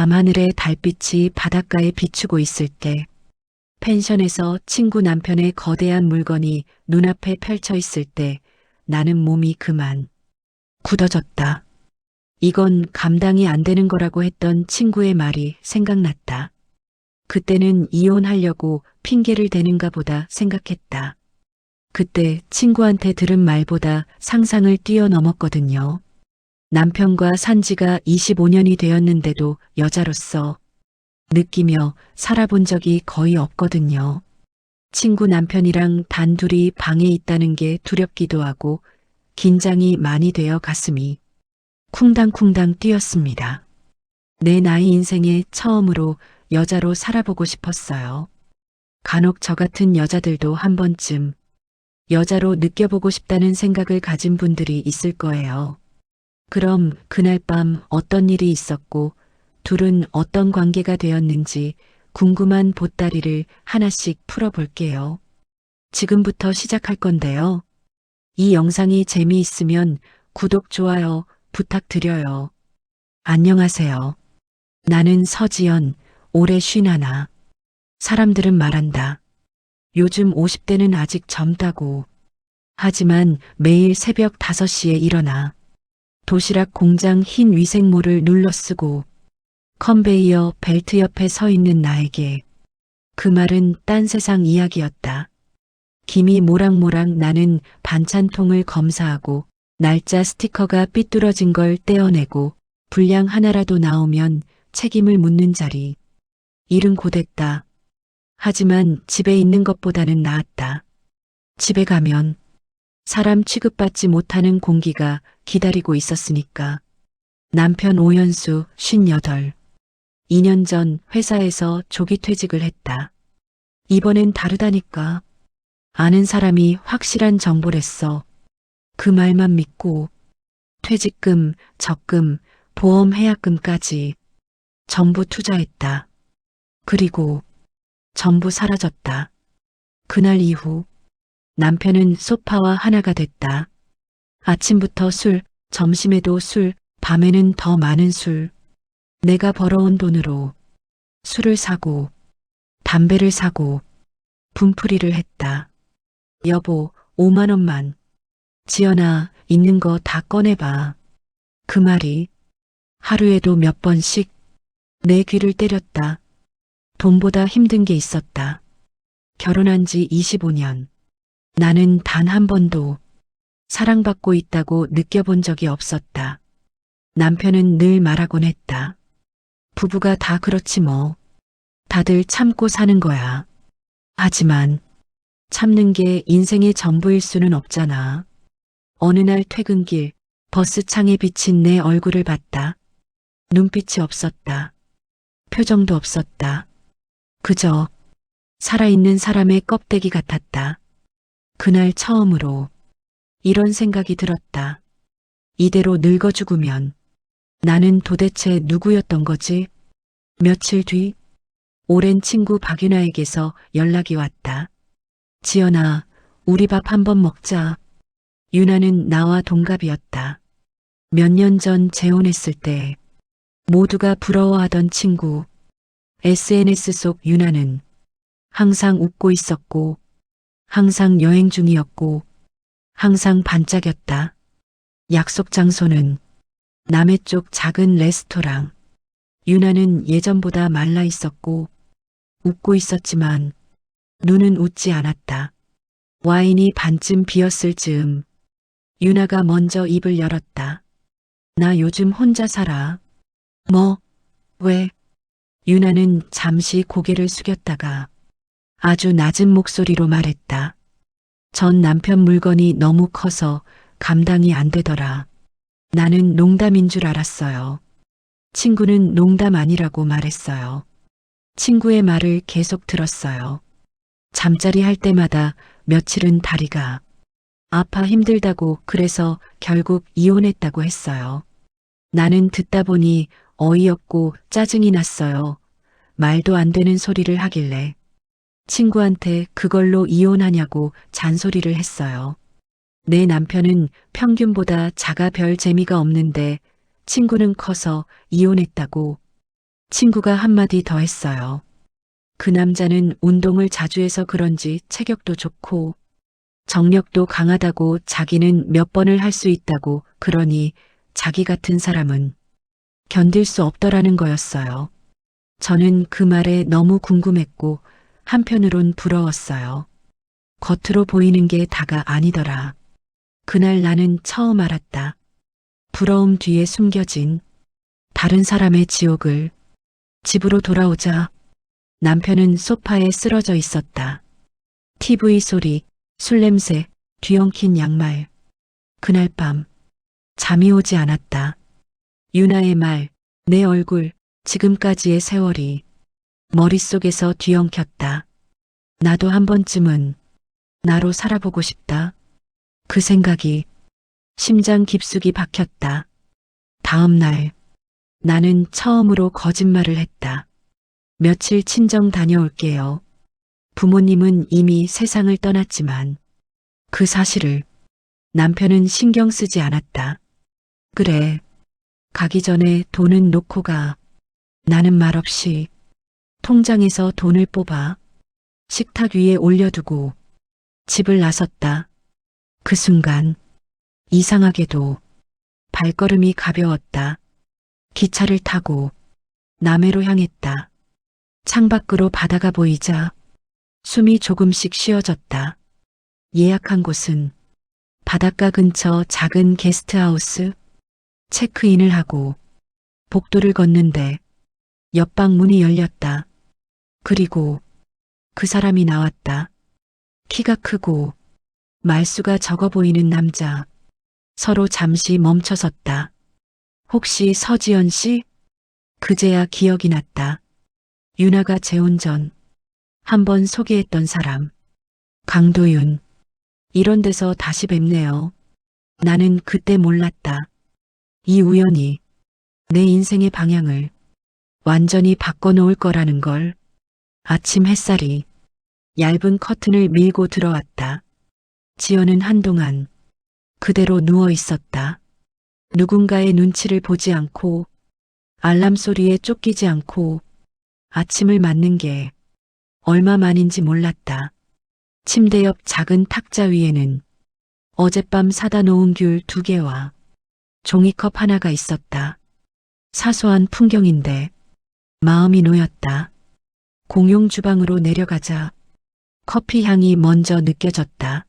밤하늘에 달빛이 바닷가에 비추고 있을 때, 펜션에서 친구 남편의 거대한 물건이 눈앞에 펼쳐 있을 때 나는 몸이 그만 굳어졌다. 이건 감당이 안 되는 거라고 했던 친구의 말이 생각났다. 그때는 이혼하려고 핑계를 대는가 보다 생각했다. 그때 친구한테 들은 말보다 상상을 뛰어넘었거든요. 남편과 산 지가 25년이 되었는데도 여자로서 느끼며 살아본 적이 거의 없거든요. 친구 남편이랑 단둘이 방에 있다는 게 두렵기도 하고 긴장이 많이 되어 가슴이 쿵당쿵당 뛰었습니다. 내 나이 인생에 처음으로 여자로 살아보고 싶었어요. 간혹 저 같은 여자들도 한 번쯤 여자로 느껴보고 싶다는 생각을 가진 분들이 있을 거예요. 그럼 그날 밤 어떤 일이 있었고 둘은 어떤 관계가 되었는지 궁금한 보따리를 하나씩 풀어볼게요. 지금부터 시작할 건데요. 이 영상이 재미있으면 구독, 좋아요 부탁드려요. 안녕하세요. 나는 서지연, 올해 51. 사람들은 말한다. 요즘 50대는 아직 젊다고. 하지만 매일 새벽 5시에 일어나 도시락 공장 흰 위생모를 눌러 쓰고 컨베이어 벨트 옆에 서 있는 나에게 그 말은 딴 세상 이야기였다. 김이 모락모락 나는 반찬통을 검사하고 날짜 스티커가 삐뚤어진 걸 떼어내고 분량 하나라도 나오면 책임을 묻는 자리. 일은 고됐다. 하지만 집에 있는 것보다는 나았다. 집에 가면 사람 취급받지 못하는 공기가 기다리고 있었으니까. 남편 오연수 58. 2년 전 회사에서 조기 퇴직을 했다. 이번엔 다르다니까. 아는 사람이 확실한 정보랬어. 그 말만 믿고 퇴직금, 적금, 보험 해약금까지 전부 투자했다. 그리고 전부 사라졌다. 그날 이후 남편은 소파와 하나가 됐다. 아침부터 술, 점심에도 술, 밤에는 더 많은 술. 내가 벌어온 돈으로 술을 사고 담배를 사고 분풀이를 했다. 여보, 5만 원만. 지연아, 있는 거 다 꺼내봐. 그 말이 하루에도 몇 번씩 내 귀를 때렸다. 돈보다 힘든 게 있었다. 결혼한 지 25년. 나는 단 한 번도 사랑받고 있다고 느껴본 적이 없었다. 남편은 늘 말하곤 했다. 부부가 다 그렇지 뭐. 다들 참고 사는 거야. 하지만 참는 게 인생의 전부일 수는 없잖아. 어느 날 퇴근길 버스 창에 비친 내 얼굴을 봤다. 눈빛이 없었다. 표정도 없었다. 그저 살아있는 사람의 껍데기 같았다. 그날 처음으로 이런 생각이 들었다. 이대로 늙어 죽으면 나는 도대체 누구였던 거지? 며칠 뒤 오랜 친구 박윤아에게서 연락이 왔다. 지연아, 우리 밥 한번 먹자. 윤아는 나와 동갑이었다. 몇 년 전 재혼했을 때 모두가 부러워하던 친구. SNS 속 윤아는 항상 웃고 있었고 항상 여행 중이었고 항상 반짝였다. 약속 장소는 남해 쪽 작은 레스토랑. 윤아는 예전보다 말라 있었고 웃고 있었지만 눈은 웃지 않았다. 와인이 반쯤 비었을 즈음 윤아가 먼저 입을 열었다. 나 요즘 혼자 살아. 뭐? 왜? 윤아는 잠시 고개를 숙였다가 아주 낮은 목소리로 말했다. 전 남편 물건이 너무 커서 감당이 안 되더라. 나는 농담인 줄 알았어요. 친구는 농담 아니라고 말했어요. 친구의 말을 계속 들었어요. 잠자리 할 때마다 며칠은 다리가 아파 힘들다고 그래서 결국 이혼했다고 했어요. 나는 듣다 보니 어이없고 짜증이 났어요. 말도 안 되는 소리를 하길래 친구한테 그걸로 이혼하냐고 잔소리를 했어요. 내 남편은 평균보다 작아 별 재미가 없는데 친구는 커서 이혼했다고 친구가 한마디 더 했어요. 그 남자는 운동을 자주 해서 그런지 체격도 좋고 정력도 강하다고, 자기는 몇 번을 할 수 있다고, 그러니 자기 같은 사람은 견딜 수 없더라는 거였어요. 저는 그 말에 너무 궁금했고 한편으론 부러웠어요. 겉으로 보이는 게 다가 아니더라. 그날 나는 처음 알았다. 부러움 뒤에 숨겨진 다른 사람의 지옥을. 집으로 돌아오자 남편은 소파에 쓰러져 있었다. TV 소리, 술 냄새, 뒤엉킨 양말. 그날 밤 잠이 오지 않았다. 유나의 말, 내 얼굴, 지금까지의 세월이 머릿속에서 뒤엉켰다. 나도 한 번쯤은 나로 살아보고 싶다. 그 생각이 심장 깊숙이 박혔다. 다음 날 나는 처음으로 거짓말을 했다. 며칠 친정 다녀올게요. 부모님은 이미 세상을 떠났지만 그 사실을 남편은 신경 쓰지 않았다. 그래, 가기 전에 돈은 놓고 가. 나는 말없이 통장에서 돈을 뽑아 식탁 위에 올려두고 집을 나섰다. 그 순간 이상하게도 발걸음이 가벼웠다. 기차를 타고 남해로 향했다. 창밖으로 바다가 보이자 숨이 조금씩 쉬어졌다. 예약한 곳은 바닷가 근처 작은 게스트하우스. 체크인을 하고 복도를 걷는데 옆방 문이 열렸다. 그리고 그 사람이 나왔다. 키가 크고 말수가 적어 보이는 남자. 서로 잠시 멈춰섰다. 혹시 서지연 씨? 그제야 기억이 났다. 유나가 재혼 전 한번 소개했던 사람. 강도윤. 이런 데서 다시 뵙네요. 나는 그때 몰랐다. 이 우연이 내 인생의 방향을 완전히 바꿔놓을 거라는 걸. 아침 햇살이 얇은 커튼을 밀고 들어왔다. 지연은 한동안 그대로 누워 있었다. 누군가의 눈치를 보지 않고 알람 소리에 쫓기지 않고 아침을 맞는 게 얼마만인지 몰랐다. 침대 옆 작은 탁자 위에는 어젯밤 사다 놓은 귤 2개와 종이컵 하나가 있었다. 사소한 풍경인데 마음이 놓였다. 공용 주방으로 내려가자 커피 향이 먼저 느껴졌다.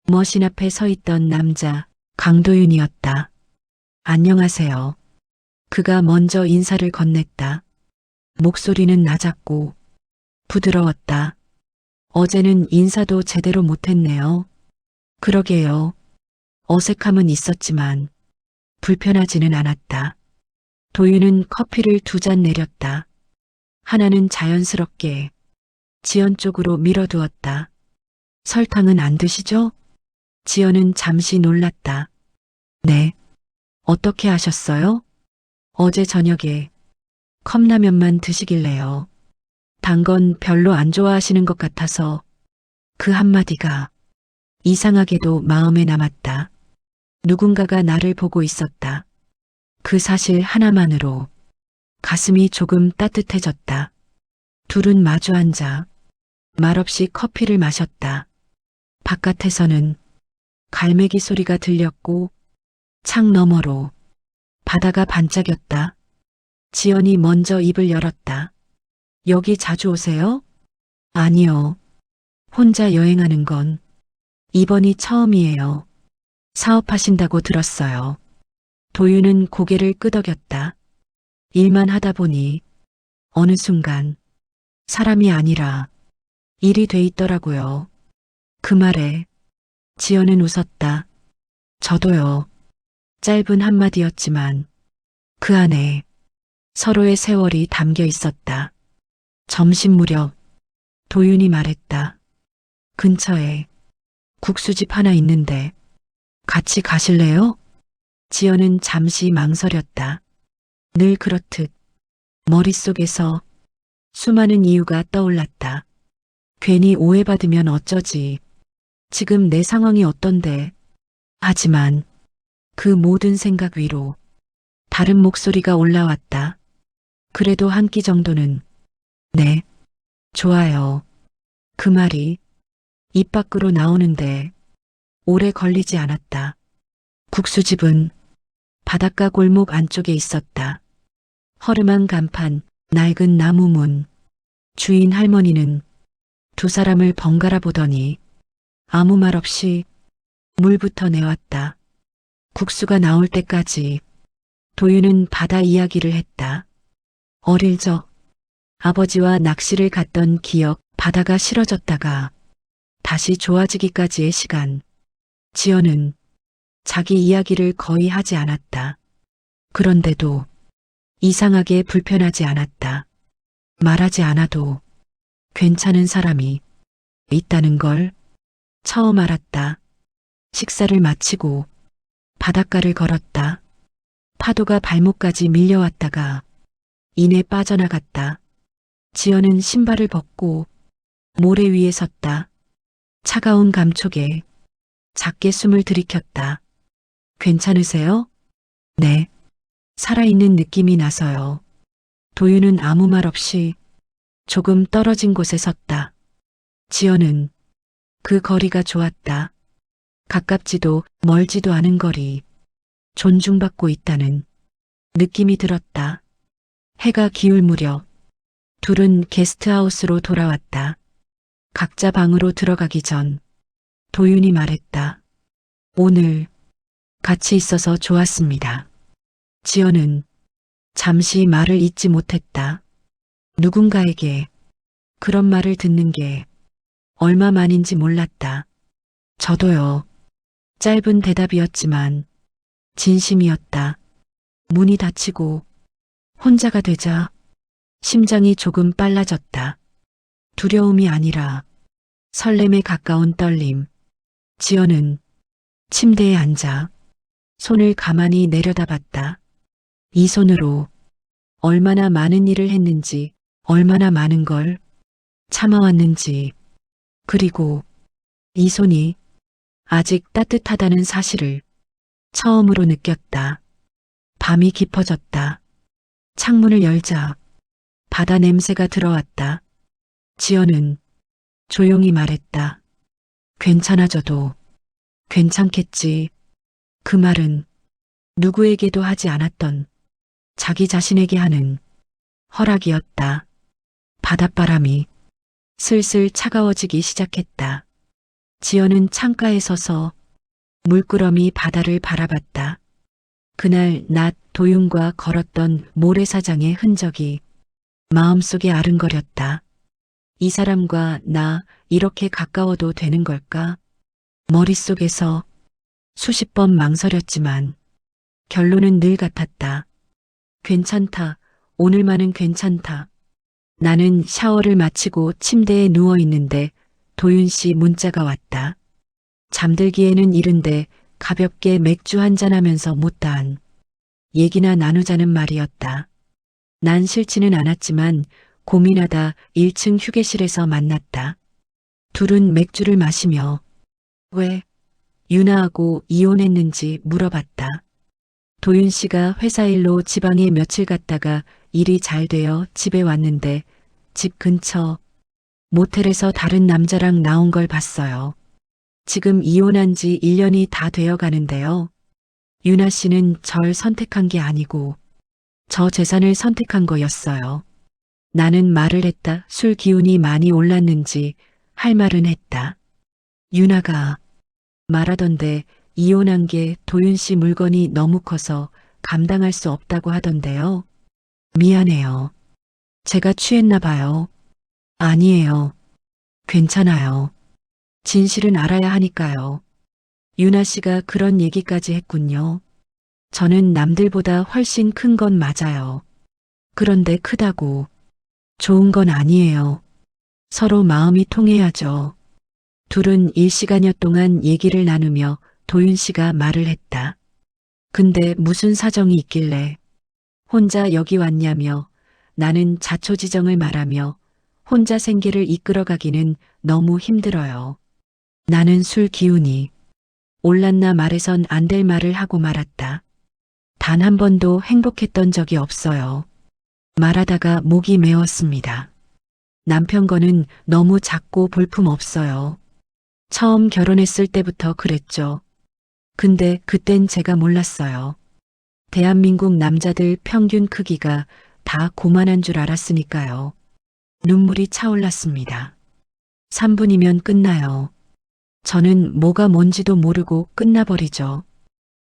머신 앞에 서 있던 남자, 강도윤이었다. 안녕하세요. 그가 먼저 인사를 건넸다. 목소리는 낮았고 부드러웠다. 어제는 인사도 제대로 못했네요. 그러게요. 어색함은 있었지만 불편하지는 않았다. 도윤은 커피를 2잔 내렸다. 하나는 자연스럽게 지연 쪽으로 밀어두었다. 설탕은 안 드시죠? 지연은 잠시 놀랐다. 네. 어떻게 하셨어요? 어제 저녁에 컵라면만 드시길래요. 단 건 별로 안 좋아하시는 것 같아서. 그 한마디가 이상하게도 마음에 남았다. 누군가가 나를 보고 있었다. 그 사실 하나만으로 가슴이 조금 따뜻해졌다. 둘은 마주 앉아 말없이 커피를 마셨다. 바깥에서는 갈매기 소리가 들렸고 창 너머로 바다가 반짝였다. 지연이 먼저 입을 열었다. 여기 자주 오세요? 아니요. 혼자 여행하는 건 이번이 처음이에요. 사업하신다고 들었어요. 도윤은 고개를 끄덕였다. 일만 하다 보니 어느 순간 사람이 아니라 일이 돼 있더라고요. 그 말에 지연은 웃었다. 저도요. 짧은 한마디였지만 그 안에 서로의 세월이 담겨 있었다. 점심 무렵 도윤이 말했다. 근처에 국수집 하나 있는데 같이 가실래요? 지연은 잠시 망설였다. 늘 그렇듯 머릿속에서 수많은 이유가 떠올랐다. 괜히 오해받으면 어쩌지. 지금 내 상황이 어떤데. 하지만 그 모든 생각 위로 다른 목소리가 올라왔다. 그래도 한 끼 정도는. 네, 좋아요. 그 말이 입 밖으로 나오는데 오래 걸리지 않았다. 국수집은 바닷가 골목 안쪽에 있었다. 허름한 간판, 낡은 나무 문. 주인 할머니는 두 사람을 번갈아 보더니 아무 말 없이 물부터 내왔다. 국수가 나올 때까지 도윤은 바다 이야기를 했다. 어릴 적 아버지와 낚시를 갔던 기억, 바다가 싫어졌다가 다시 좋아지기까지의 시간. 지연은 자기 이야기를 거의 하지 않았다. 그런데도 이상하게 불편하지 않았다. 말하지 않아도 괜찮은 사람이 있다는 걸 처음 알았다. 식사를 마치고 바닷가를 걸었다. 파도가 발목까지 밀려왔다가 이내 빠져나갔다. 지연은 신발을 벗고 모래 위에 섰다. 차가운 감촉에 작게 숨을 들이켰다. 괜찮으세요? 네. 살아있는 느낌이 나서요. 도윤은 아무 말 없이 조금 떨어진 곳에 섰다. 지연은 그 거리가 좋았다. 가깝지도 멀지도 않은 거리. 존중받고 있다는 느낌이 들었다. 해가 기울 무렵 둘은 게스트하우스로 돌아왔다. 각자 방으로 들어가기 전 도윤이 말했다. 오늘 같이 있어서 좋았습니다. 지연은 잠시 말을 잇지 못했다. 누군가에게 그런 말을 듣는 게 얼마만인지 몰랐다. 저도요. 짧은 대답이었지만 진심이었다. 문이 닫히고 혼자가 되자 심장이 조금 빨라졌다. 두려움이 아니라 설렘에 가까운 떨림. 지연은 침대에 앉아 손을 가만히 내려다봤다. 이 손으로 얼마나 많은 일을 했는지, 얼마나 많은 걸 참아왔는지, 그리고 이 손이 아직 따뜻하다는 사실을 처음으로 느꼈다. 밤이 깊어졌다. 창문을 열자 바다 냄새가 들어왔다. 지연은 조용히 말했다. 괜찮아져도 괜찮겠지. 그 말은 누구에게도 하지 않았던 자기 자신에게 하는 허락이었다. 바닷바람이 슬슬 차가워지기 시작했다. 지연은 창가에 서서 물끄러미 바다를 바라봤다. 그날 낮 도윤과 걸었던 모래사장의 흔적이 마음속에 아른거렸다. 이 사람과 나 이렇게 가까워도 되는 걸까? 머릿속에서 수십 번 망설였지만 결론은 늘 같았다. 괜찮다. 오늘만은 괜찮다. 나는 샤워를 마치고 침대에 누워 있는데 도윤 씨 문자가 왔다. 잠들기에는 이른데 가볍게 맥주 한잔하면서 못다한 얘기나 나누자는 말이었다. 난 싫지는 않았지만 고민하다 1층 휴게실에서 만났다. 둘은 맥주를 마시며 왜 유나하고 이혼했는지 물어봤다. 도윤 씨가 회사 일로 지방에 며칠 갔다가 일이 잘 되어 집에 왔는데 집 근처 모텔에서 다른 남자랑 나온 걸 봤어요. 지금 이혼한 지 1년이 다 되어 가는데요. 유나 씨는 절 선택한 게 아니고 저 재산을 선택한 거였어요. 나는 말을 했다. 술 기운이 많이 올랐는지 할 말은 했다. 유나가 말하던데 이혼한 게 도윤 씨 물건이 너무 커서 감당할 수 없다고 하던데요. 미안해요. 제가 취했나 봐요. 아니에요. 괜찮아요. 진실은 알아야 하니까요. 유나 씨가 그런 얘기까지 했군요. 저는 남들보다 훨씬 큰 건 맞아요. 그런데 크다고 좋은 건 아니에요. 서로 마음이 통해야죠. 둘은 일시간여 동안 얘기를 나누며 도윤 씨가 말을 했다. 근데 무슨 사정이 있길래 혼자 여기 왔냐며 나는 자초지정을 말하며 혼자 생계를 이끌어가기는 너무 힘들어요. 나는 술 기운이 올랐나 말해선 안 될 말을 하고 말았다. 단 한 번도 행복했던 적이 없어요. 말하다가 목이 메었습니다. 남편 거는 너무 작고 볼품 없어요. 처음 결혼했을 때부터 그랬죠. 근데 그땐 제가 몰랐어요. 대한민국 남자들 평균 크기가 다 고만한 줄 알았으니까요. 눈물이 차올랐습니다. 3분이면 끝나요. 저는 뭐가 뭔지도 모르고 끝나버리죠.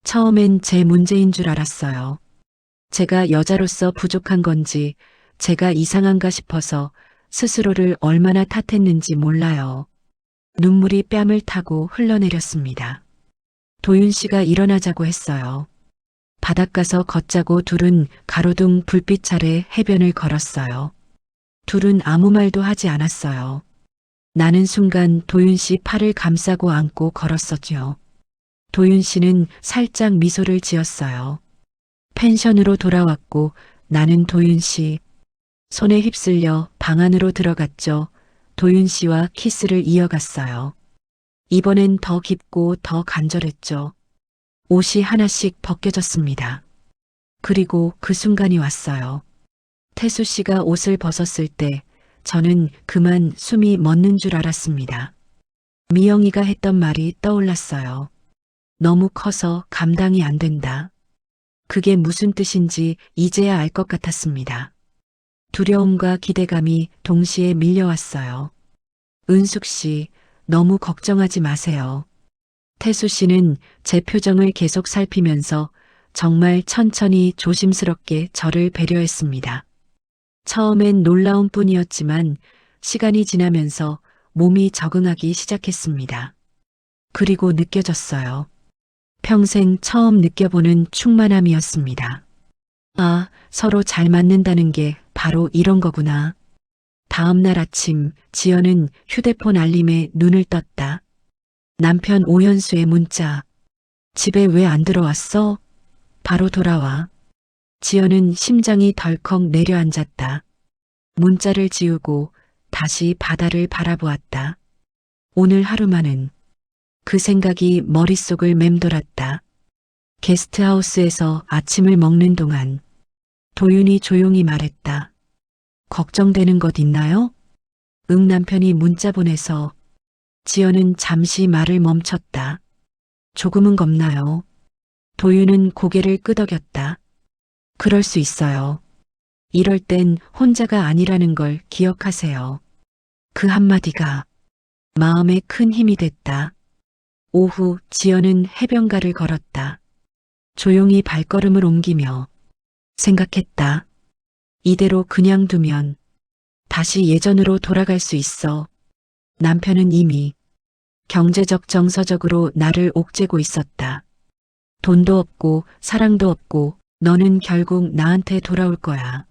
처음엔 제 문제인 줄 알았어요. 제가 여자로서 부족한 건지, 제가 이상한가 싶어서 스스로를 얼마나 탓했는지 몰라요. 눈물이 뺨을 타고 흘러내렸습니다. 도윤 씨가 일어나자고 했어요. 바닷가서 걷자고 둘은 가로등 불빛 아래 해변을 걸었어요. 둘은 아무 말도 하지 않았어요. 나는 순간 도윤 씨 팔을 감싸고 안고 걸었었죠. 도윤 씨는 살짝 미소를 지었어요. 펜션으로 돌아왔고 나는 도윤 씨 손에 휩쓸려 방 안으로 들어갔죠. 도윤 씨와 키스를 이어갔어요. 이번엔 더 깊고 더 간절했죠. 옷이 하나씩 벗겨졌습니다. 그리고 그 순간이 왔어요. 태수 씨가 옷을 벗었을 때 저는 그만 숨이 멎는 줄 알았습니다. 미영이가 했던 말이 떠올랐어요. 너무 커서 감당이 안 된다. 그게 무슨 뜻인지 이제야 알 것 같았습니다. 두려움과 기대감이 동시에 밀려왔어요. 은숙 씨, 너무 걱정하지 마세요. 태수 씨는 제 표정을 계속 살피면서 정말 천천히 조심스럽게 저를 배려했습니다. 처음엔 놀라운 뿐이었지만 시간이 지나면서 몸이 적응하기 시작했습니다. 그리고 느껴졌어요. 평생 처음 느껴보는 충만함이었습니다. 아, 서로 잘 맞는다는 게 바로 이런 거구나. 다음 날 아침 지연은 휴대폰 알림에 눈을 떴다. 남편 오현수의 문자. 집에 왜 안 들어왔어? 바로 돌아와. 지연은 심장이 덜컥 내려앉았다. 문자를 지우고 다시 바다를 바라보았다. 오늘 하루만은 그 생각이 머릿속을 맴돌았다. 게스트하우스에서 아침을 먹는 동안 도윤이 조용히 말했다. 걱정되는 것 있나요? 응, 남편이 문자 보내서. 지연은 잠시 말을 멈췄다. 조금은 겁나요. 도윤은 고개를 끄덕였다. 그럴 수 있어요. 이럴 땐 혼자가 아니라는 걸 기억하세요. 그 한마디가 마음에 큰 힘이 됐다. 오후 지연은 해변가를 걸었다. 조용히 발걸음을 옮기며 생각했다. 이대로 그냥 두면 다시 예전으로 돌아갈 수 있어. 남편은 이미 경제적 정서적으로 나를 옥죄고 있었다. 돈도 없고 사랑도 없고 너는 결국 나한테 돌아올 거야.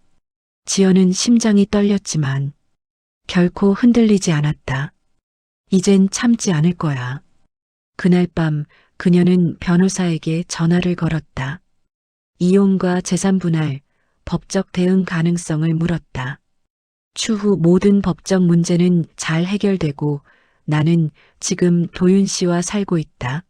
지연은 심장이 떨렸지만 결코 흔들리지 않았다. 이젠 참지 않을 거야. 그날 밤 그녀는 변호사에게 전화를 걸었다. 이혼과 재산 분할, 법적 대응 가능성을 물었다. 추후 모든 법적 문제는 잘 해결되고 나는 지금 도윤 씨와 살고 있다.